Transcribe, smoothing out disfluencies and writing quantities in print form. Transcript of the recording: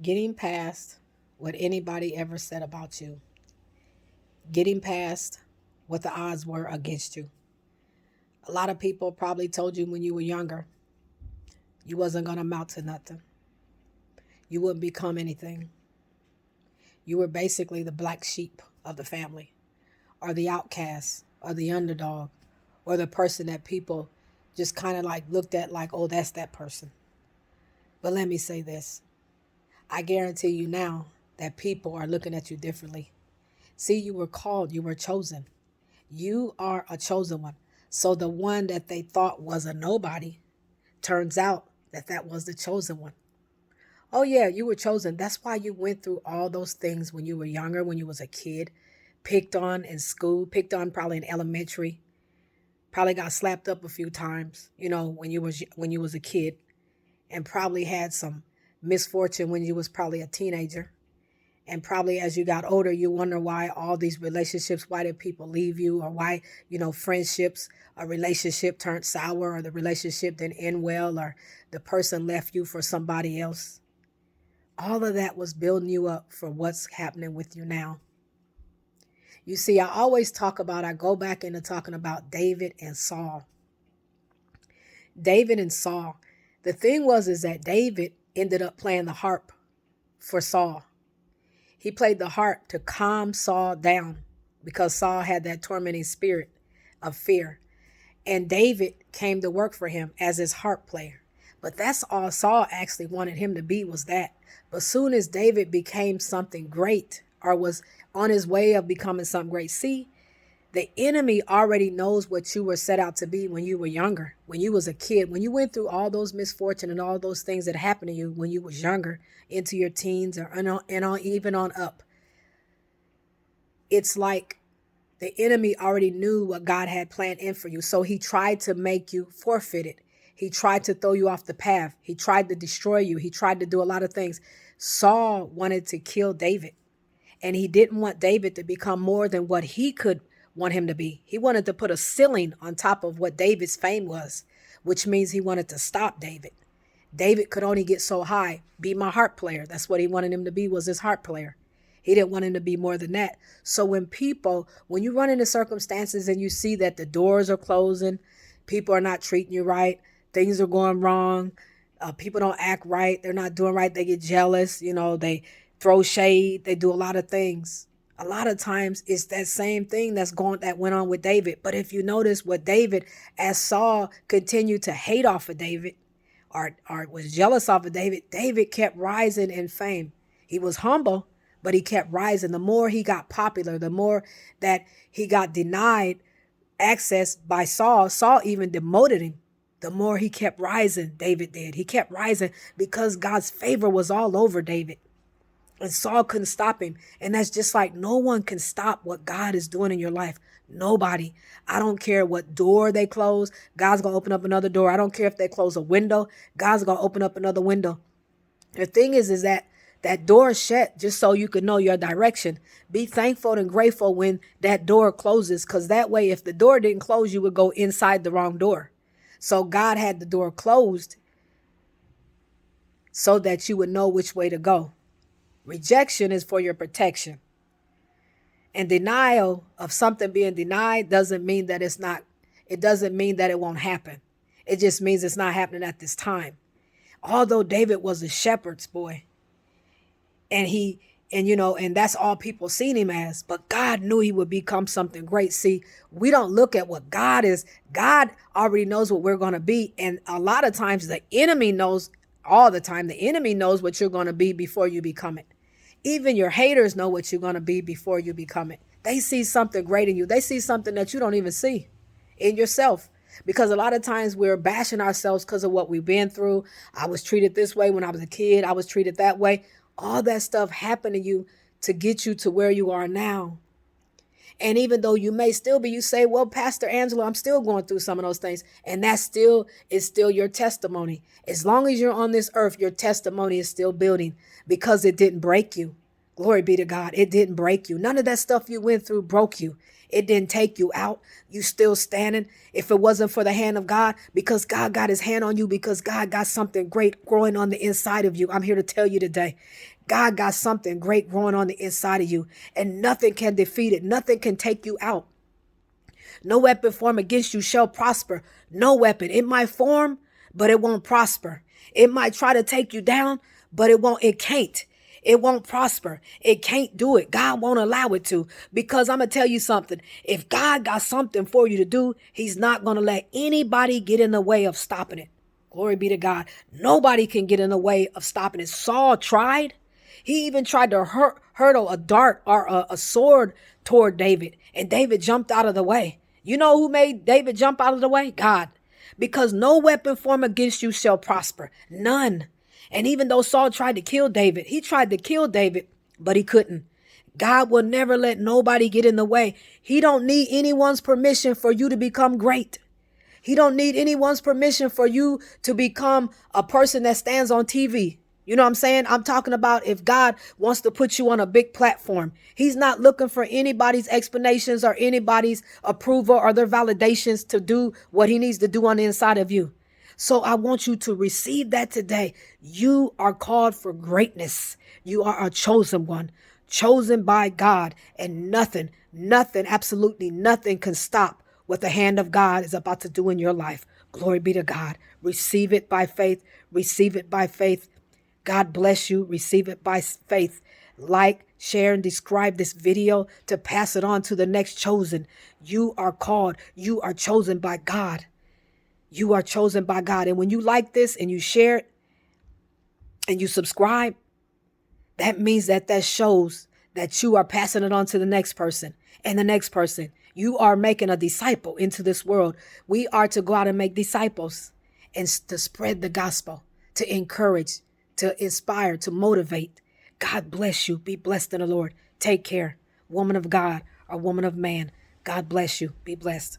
Getting past what anybody ever said about you, getting past what the odds were against you. A lot of people probably told you when you were younger you wasn't going to amount to nothing. You wouldn't become anything. You were basically the black sheep of the family, or the outcast, or the underdog, or the person that people just kind of like looked at like, oh, that's that person. But let me say this. I guarantee you now that people are looking at you differently. See, you were called, you were chosen. You are a chosen one. So the one that they thought was a nobody turns out that that was the chosen one. Oh yeah, you were chosen. That's why you went through all those things when you were younger, when you was a kid, picked on in school, picked on probably in elementary, probably got slapped up a few times, when you was a kid, and probably had some misfortune when you was probably a teenager. And probably as you got older, you wonder why all these relationships, why did people leave you, or why, friendships, a relationship turned sour, or the relationship didn't end well, or the person left you for somebody else. All of that was building you up for what's happening with you now. You see, I go back into talking about David and Saul. David and Saul. The thing is that David ended up playing the harp for Saul. He played the harp to calm Saul down because Saul had that tormenting spirit of fear. And David came to work for him as his harp player. But that's all Saul actually wanted him to be, was that. But soon as David became something great, or was on his way of becoming something great, see, the enemy already knows what you were set out to be when you were younger, when you was a kid, when you went through all those misfortune and all those things that happened to you when you was younger, into your teens, or even on up. It's like the enemy already knew what God had planned in for you. So he tried to make you forfeit it. He tried to throw you off the path. He tried to destroy you. He tried to do a lot of things. Saul wanted to kill David, and he didn't want David to become more than what he could want him to be. He wanted to put a ceiling on top of what David's fame was, which means he wanted to stop David. David could only get so high, be my harp player. That's what he wanted him to be, was his harp player. He didn't want him to be more than that. So when you run into circumstances and you see that the doors are closing, people are not treating you right, things are going wrong, people don't act right, they're not doing right, they get jealous, they throw shade, they do a lot of things. A lot of times it's that same thing that went on with David. But if you notice what David, as Saul continued to hate off of David, or was jealous off of David, David kept rising in fame. He was humble, but he kept rising. The more he got popular, the more that he got denied access by Saul, Saul even demoted him. The more he kept rising, David did. He kept rising because God's favor was all over David. And Saul couldn't stop him. And that's just like no one can stop what God is doing in your life. Nobody. I don't care what door they close. God's going to open up another door. I don't care if they close a window. God's going to open up another window. The thing is that that door is shut just so you can know your direction. Be thankful and grateful when that door closes, because that way, if the door didn't close, you would go inside the wrong door. So God had the door closed so that you would know which way to go. Rejection is for your protection. And denial of something being denied doesn't mean that it doesn't mean that it won't happen. It just means it's not happening at this time. Although David was a shepherd's boy, and that's all people seen him as, but God knew he would become something great. See, we don't look at what God is. God already knows what we're going to be. And a lot of times the enemy knows, all the time, the enemy knows what you're going to be before you become it. Even your haters know what you're going to be before you become it. They see something great in you. They see something that you don't even see in yourself. Because a lot of times we're bashing ourselves because of what we've been through. I was treated this way when I was a kid. I was treated that way. All that stuff happened to you to get you to where you are now. And even though you may still be, you say, well, Pastor Angela, I'm still going through some of those things. And that still is still your testimony. As long as you're on this earth, your testimony is still building because it didn't break you. Glory be to God. It didn't break you. None of that stuff you went through broke you. It didn't take you out. You still standing. If it wasn't for the hand of God, because God got his hand on you, because God got something great growing on the inside of you. I'm here to tell you today, God got something great growing on the inside of you, and nothing can defeat it. Nothing can take you out. No weapon formed against you shall prosper. No weapon. It might form, but it won't prosper. It might try to take you down, but it can't. It won't prosper. It can't do it. God won't allow it to, because I'm going to tell you something. If God got something for you to do, he's not going to let anybody get in the way of stopping it. Glory be to God. Nobody can get in the way of stopping it. Saul tried. He even tried to hurtle a dart or a sword toward David, and David jumped out of the way. You know who made David jump out of the way? God. Because no weapon formed against you shall prosper. None. And even though Saul tried to kill David, he tried to kill David, but he couldn't. God will never let nobody get in the way. He don't need anyone's permission for you to become great. He don't need anyone's permission for you to become a person that stands on TV. You know what I'm saying? I'm talking about if God wants to put you on a big platform. He's not looking for anybody's explanations or anybody's approval or their validations to do what he needs to do on the inside of you. So I want you to receive that today. You are called for greatness. You are a chosen one, chosen by God, and nothing, absolutely nothing can stop what the hand of God is about to do in your life. Glory be to God. Receive it by faith. Receive it by faith. God bless you. Receive it by faith. Like, share, and describe this video to pass it on to the next chosen. You are called. You are chosen by God. You are chosen by God. And when you like this and you share it and you subscribe, that means that shows that you are passing it on to the next person and the next person. You are making a disciple into this world. We are to go out and make disciples and to spread the gospel, to encourage, to inspire, to motivate. God bless you. Be blessed in the Lord. Take care. Woman of God or woman of man. God bless you. Be blessed.